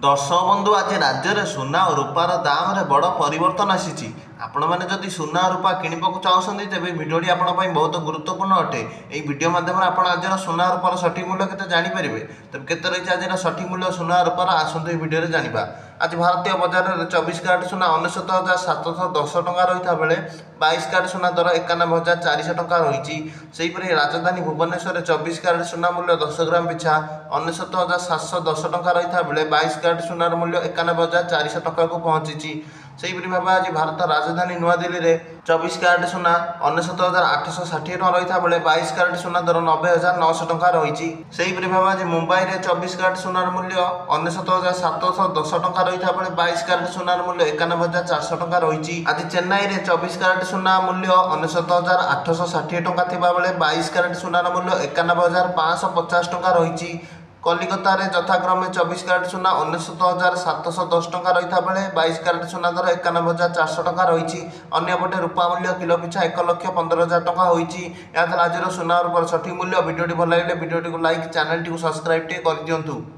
दर्शक बंधु आज राज्य में सुना और रूपार दाम रे बड़ परिवर्तन आसी। आपण मैंने जदि सुना रूपा किणवाक चाहते तेज भिडियोटी आपंपाई बहुत गुरुत्वपूर्ण अटे। यही भिडियो मध्यम आज सुना रूपार सठिक मूल्य के जानीपर। तेज के रही आज सठिक मूल्य सुना रूपार आसतु ये भिडियो जाना। आज भारतीय बजार में 24 कैरेट सुना 99,710 टଙ୍କା रही बेले 22 कैरेट सुना दर 91,400 टଙ୍କା रही। सेहीपरि राजधानी भुवनेश्वर 24 कैरेट सुना मूल्य 10 ग्राम पिछा 99,710 टଙ୍କା रही बेले 22 कैरेट सुनार मूल्य 91,400 टଙ୍କା को पहुंची। सेहीपरि भाव आज भारत राजधानी नुआ दिल्ली में 24 कैरेट सुना 99,860 टଙ୍କା रही बेले 22 कैरेट सुना दर 90,900 टଙ୍କା रही। सेहीपरि भाव आज मुंबई में 24 कैरेट सुनार मूल्य 99,710 टଙ୍କା रही बेले 22 कैरेट सुनार मूल्य 91,400 टଙ୍କା रही। आज चेन्नई में 24 कैरेट सुना मूल्य 99,860 टଙ୍କା थिबा बेले 22 कैरेट सुनार मूल्य 91,550 टଙ୍କା रही। कलिकता रे यथाक्रमे 24 कैरेट सुना 99,710 टଙ୍କା रही बेले 22 कैरेट सुना दर 91,400 टଙ୍କା रही। अन्यपटे रूपा मूल्य किलो पिछा 1,15,000 टଙ୍କା होईची। आज सुना रूपार सठिक मूल्य। भिडियोटी भल लगे भिडियोटी को लाइक, चैनल टी को सब्सक्राइब कर दियंतु।